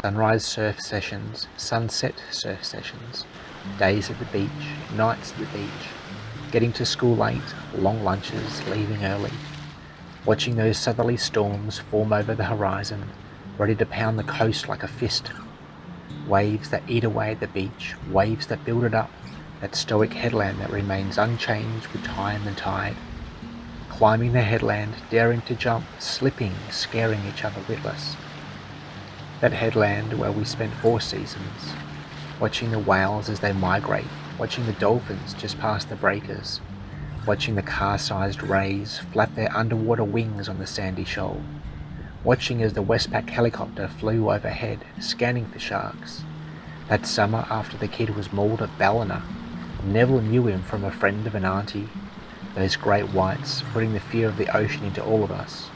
Sunrise surf sessions, sunset surf sessions, days at the beach, nights at the beach, getting to school late, long lunches, leaving early, watching those southerly storms form over the horizon, ready to pound the coast like a fist. Waves that eat away at the beach, waves that build it up, that stoic headland that remains unchanged with time and tide. Climbing the headland, daring to jump, slipping, scaring each other witless. That headland where we spent 4 seasons, watching the whales as they migrate, watching the dolphins just past the breakers, watching the car-sized rays flap their underwater wings on the sandy shoal, watching as the Westpac helicopter flew overhead, scanning for sharks. That summer after the kid was mauled at Ballina, Neville knew him from a friend of an auntie. Those great whites putting the fear of the ocean into all of us.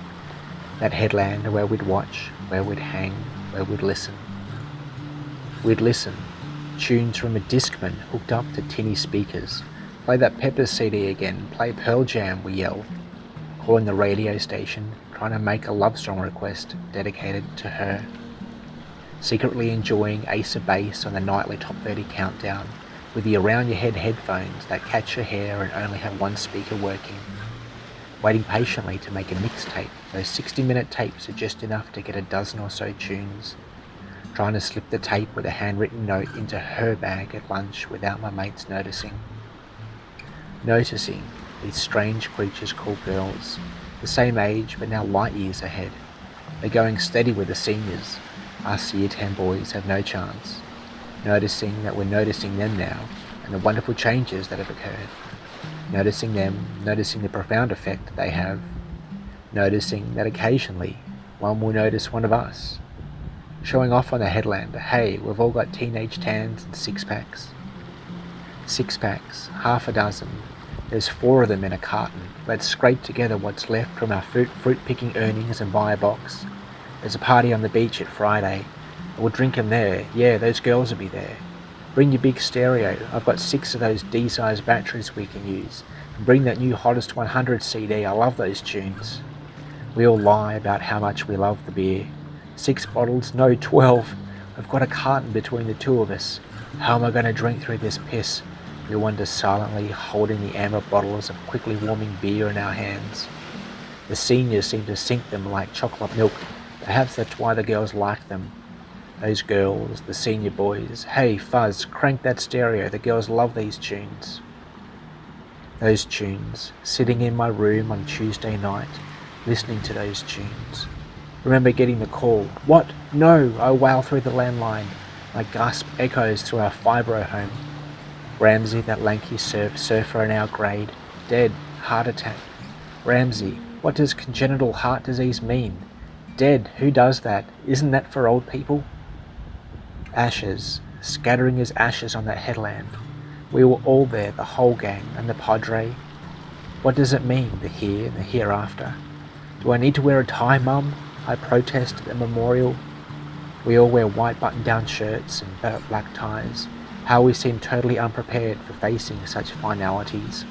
That headland where we'd watch, where we'd hang, where we'd listen. We'd listen. Tunes from a Discman hooked up to tinny speakers. Play that Peppers CD again, play Pearl Jam, we yelled. Calling the radio station, trying to make a love song request dedicated to her. Secretly enjoying Ace of Base on the nightly Top 30 countdown, with the around-your-head headphones that catch your hair and only have one speaker working. Waiting patiently to make a mixtape. Those 60-minute tapes are just enough to get a dozen or so tunes. Trying to slip the tape with a handwritten note into her bag at lunch without my mates noticing. Noticing these strange creatures called girls, the same age but now light years ahead. They're going steady with the seniors. Us Year 10 boys have no chance. Noticing that we're noticing them now, and the wonderful changes that have occurred. Noticing them, noticing the profound effect they have. Noticing that occasionally one will notice one of us. Showing off on the headland, hey, we've all got teenage tans and six-packs. Six-packs, half a dozen. There's 4 of them in a carton. Let's scrape together what's left from our fruit-picking earnings and buy a box. There's a party on the beach at Friday. We'll drink 'em there. Yeah, those girls will be there. Bring your big stereo. I've got 6 of those D-size batteries we can use. And bring that new Hottest 100 CD. I love those tunes. We all lie about how much we love the beer. 6 bottles? No, 12. I've got a carton between the 2 of us. How am I going to drink through this piss? We wonder silently, holding the amber bottles of quickly warming beer in our hands. The seniors seem to sink them like chocolate milk. Perhaps that's why the girls like them. Those girls, the senior boys. Hey, Fuzz, crank that stereo. The girls love these tunes. Those tunes. Sitting in my room on Tuesday night, listening to those tunes. Remember getting the call. What? No! I wail through the landline. My gasp echoes through our fibro home. Ramsey, that lanky surfer in our grade. Dead. Heart attack. Ramsey, what does congenital heart disease mean? Dead. Who does that? Isn't that for old people? Ashes, scattering as ashes on that headland. We were all there, the whole gang, and the padre. What does it mean, the here and the hereafter? Do I need to wear a tie, Mum? I protest at the memorial. We all wear white button-down shirts and black ties. How we seem totally unprepared for facing such finalities.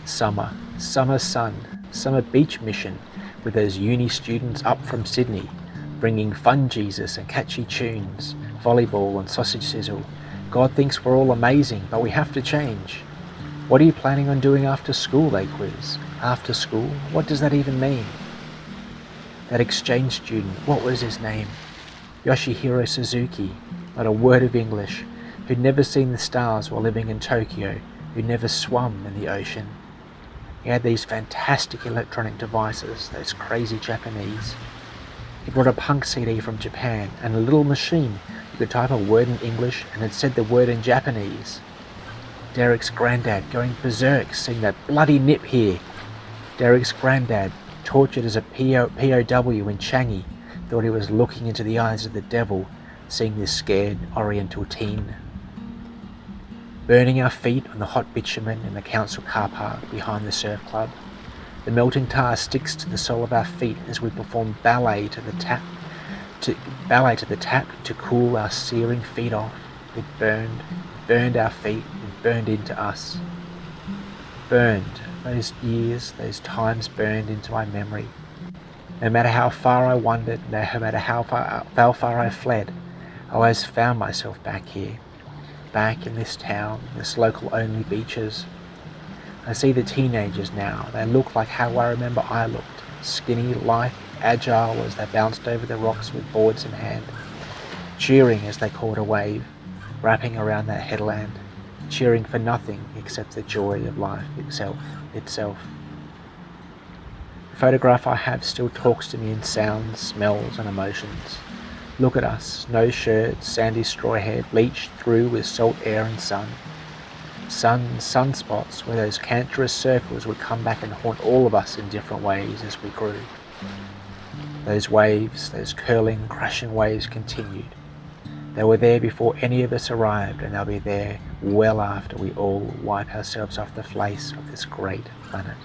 Summer sun, summer beach mission with those uni students up from Sydney, bringing fun Jesus and catchy tunes, volleyball and sausage sizzle. God thinks we're all amazing, but we have to change. What are you planning on doing after school, they quiz. After school? What does that even mean? That exchange student, what was his name? Yoshihiro Suzuki, not a word of English, who'd never seen the stars while living in Tokyo, who'd never swum in the ocean. He had these fantastic electronic devices, those crazy Japanese. He brought a punk CD from Japan and a little machine. You could type a word in English and it said the word in Japanese. Derek's granddad going berserk seeing that bloody nip here. Derek's granddad, tortured as a POW in Changi, thought he was looking into the eyes of the devil, seeing this scared oriental teen. Burning our feet on the hot bitumen in the council car park behind the surf club. The melting tar sticks to the sole of our feet as we perform ballet to the tap to cool our searing feet off. It burned our feet, and burned into us. Burned, those years, those times burned into my memory. No matter how far I wandered, no matter how far I fled, I always found myself back here, back in this town, this local-only beaches. I see the teenagers now. They look like how I remember I looked, skinny, lithe, agile as they bounced over the rocks with boards in hand, cheering as they caught a wave, wrapping around that headland, cheering for nothing except the joy of life itself. The photograph I have still talks to me in sounds, smells, and emotions. Look at us, no shirts, sandy straw hair, bleached through with salt air and sun. Sunspots where those cancerous circles would come back and haunt all of us in different ways as we grew. Those waves, those curling, crashing waves continued. They were there before any of us arrived, and they'll be there well after we all wipe ourselves off the face of this great planet.